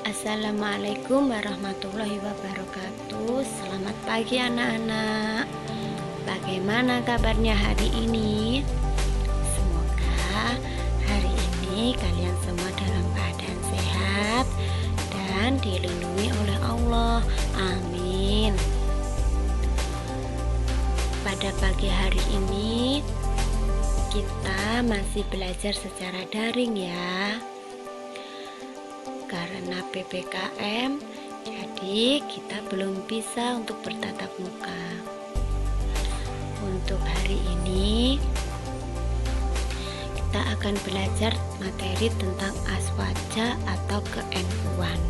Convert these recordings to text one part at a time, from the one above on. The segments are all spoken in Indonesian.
Assalamualaikum warahmatullahi wabarakatuh. Selamat pagi anak-anak. Bagaimana kabarnya hari ini? Semoga hari ini kalian semua dalam keadaan sehat dan dilindungi oleh Allah. Amin. Pada pagi hari ini kita masih belajar secara daring ya, karena PPKM, jadi kita belum bisa untuk bertatap muka. Untuk hari ini kita akan belajar materi tentang aswaja atau ke-NU-an.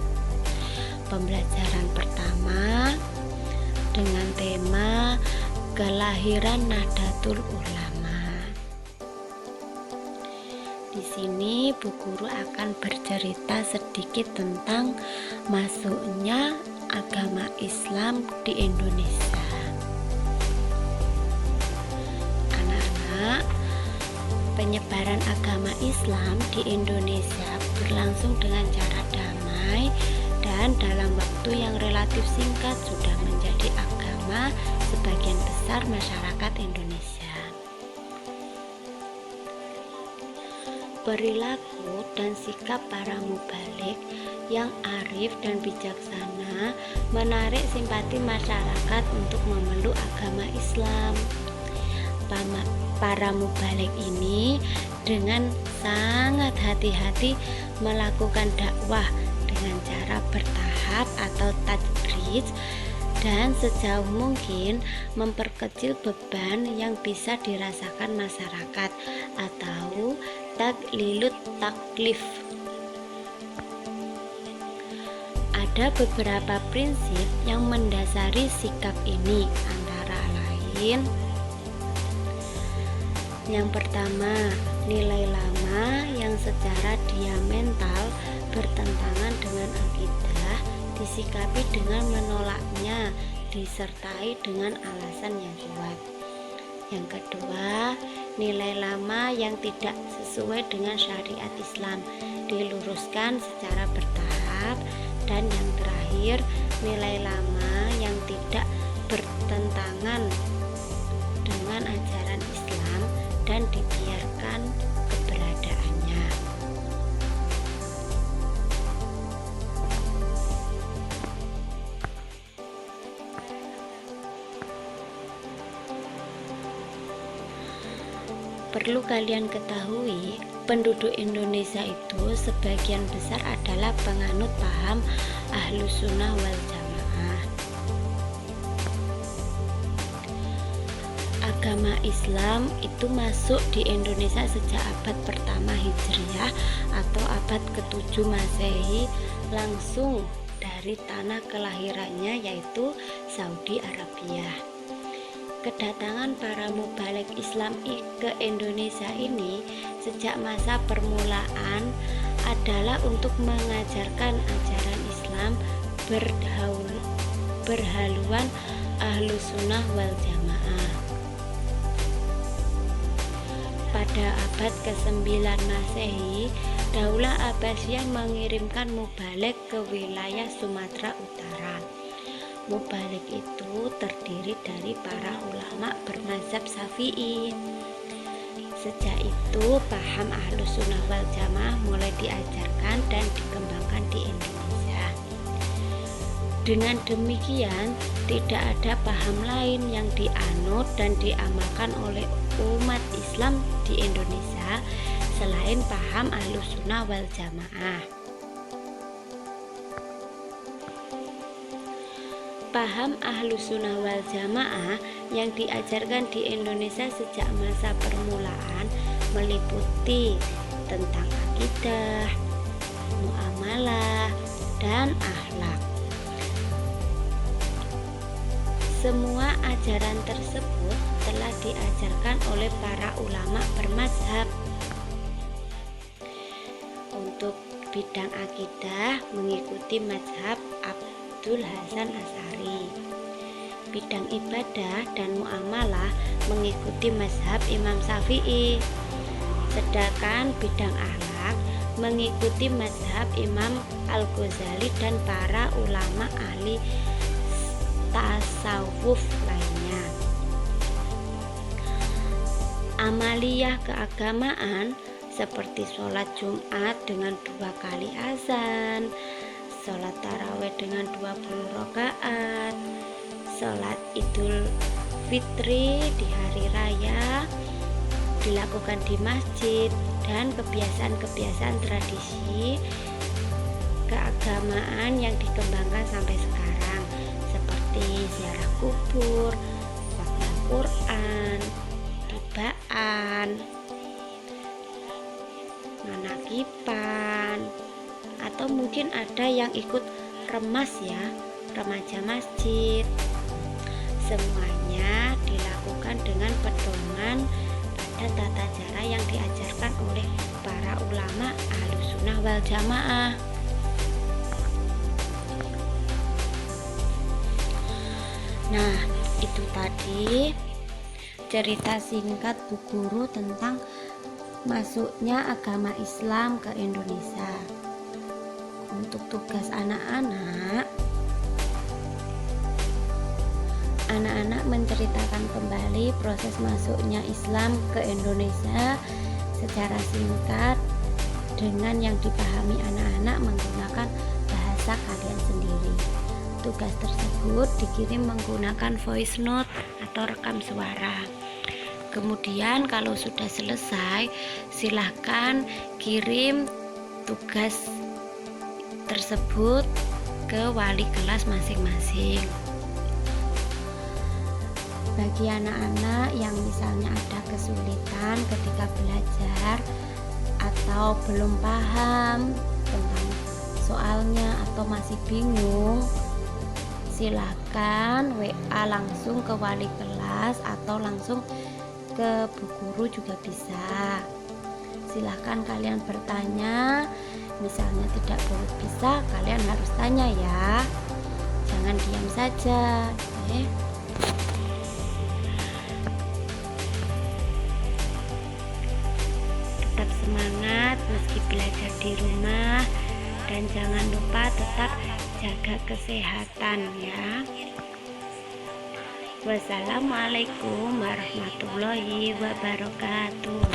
Pembelajaran pertama dengan tema kelahiran Nahdlatul Ulama. Di sini Bu Guru akan bercerita sedikit tentang masuknya agama Islam di Indonesia. Anak-anak, penyebaran agama Islam di Indonesia berlangsung dengan cara damai dan dalam waktu yang relatif singkat sudah menjadi agama sebagian besar masyarakat Indonesia. Perilaku dan sikap para mubalik yang arif dan bijaksana menarik simpati masyarakat untuk memeluk agama Islam. Para mubalik ini dengan sangat hati-hati melakukan dakwah dengan cara bertahap atau tadrij dan sejauh mungkin memperkecil beban yang bisa dirasakan masyarakat atau taklilut taklif. Ada beberapa prinsip yang mendasari sikap ini, antara lain: yang pertama, nilai lama yang secara diametral bertentangan dengan akidah disikapi dengan menolaknya disertai dengan alasan yang kuat. Yang kedua, nilai lama yang tidak sesuai dengan syariat Islam diluruskan secara bertahap. Dan yang terakhir, nilai lama yang tidak bertentangan dengan ajaran Islam dan dibiarkan keberadaannya. Perlu kalian ketahui, penduduk Indonesia itu sebagian besar adalah penganut paham Ahlus Sunnah wal Jamaah. Agama Islam itu masuk di Indonesia sejak abad pertama Hijriah atau abad ke-7 Masehi, langsung dari tanah kelahirannya yaitu Saudi Arabia. Kedatangan para mubalik Islam ke Indonesia ini sejak masa permulaan adalah untuk mengajarkan ajaran Islam berhaluan Ahlus Sunnah wal Jamaah. Pada abad ke-9 Masehi, Daulah Abbasiyah mengirimkan mubalik ke wilayah Sumatera Utara. Mubalik itu terdiri dari para ulama bermazhab Syafi'i. Sejak itu paham Ahlus Sunnah wal Jamaah mulai diajarkan dan dikembangkan di Indonesia. Dengan demikian, tidak ada paham lain yang dianut dan diamalkan oleh umat Islam di Indonesia selain paham Ahlus Sunnah wal Jamaah. Paham Ahlus Sunnah wal Jamaah yang diajarkan di Indonesia sejak masa permulaan meliputi tentang akidah, muamalah, dan akhlak. Semua ajaran tersebut telah diajarkan oleh para ulama bermazhab. Untuk bidang akidah mengikuti mazhab Abdul Hasan Asy'ari. Bidang ibadah dan muamalah mengikuti mazhab Imam Syafi'i. Sedangkan bidang akhlak mengikuti mazhab Imam Al-Ghazali dan para ulama ahli tasawuf lainnya. Amaliyah keagamaan seperti sholat Jumat dengan 2 kali azan, sholat tarawih dengan 20 rakaat, sholat Idul Fitri di hari raya dilakukan di masjid, dan kebiasaan-kebiasaan tradisi keagamaan yang dikembangkan sampai sekarang seperti ziarah kubur, khatam Quran, tibaan, manakipan, atau mungkin ada yang ikut remas ya, remaja masjid. Semuanya dilakukan dengan pedoman pada tata cara yang diajarkan oleh para ulama Ahlussunnah wal Jamaah. Nah, itu tadi cerita singkat Bu Guru tentang masuknya agama Islam ke Indonesia. Untuk tugas anak-anak menceritakan kembali proses masuknya Islam ke Indonesia secara singkat dengan yang dipahami anak-anak menggunakan bahasa kalian sendiri. Tugas tersebut dikirim menggunakan voice note atau rekam suara. Kemudian kalau sudah selesai, silahkan kirim tugas tersebut ke wali kelas masing-masing. Bagi anak-anak yang misalnya ada kesulitan ketika belajar atau belum paham tentang soalnya atau masih bingung, silahkan WA langsung ke wali kelas atau langsung ke Bu Guru juga bisa. Silahkan kalian bertanya, misalnya tidak bisa, kalian harus tanya ya, jangan diam saja. Tetap semangat meski belajar di rumah, dan jangan lupa tetap jaga kesehatan ya. Wassalamualaikum warahmatullahi wabarakatuh.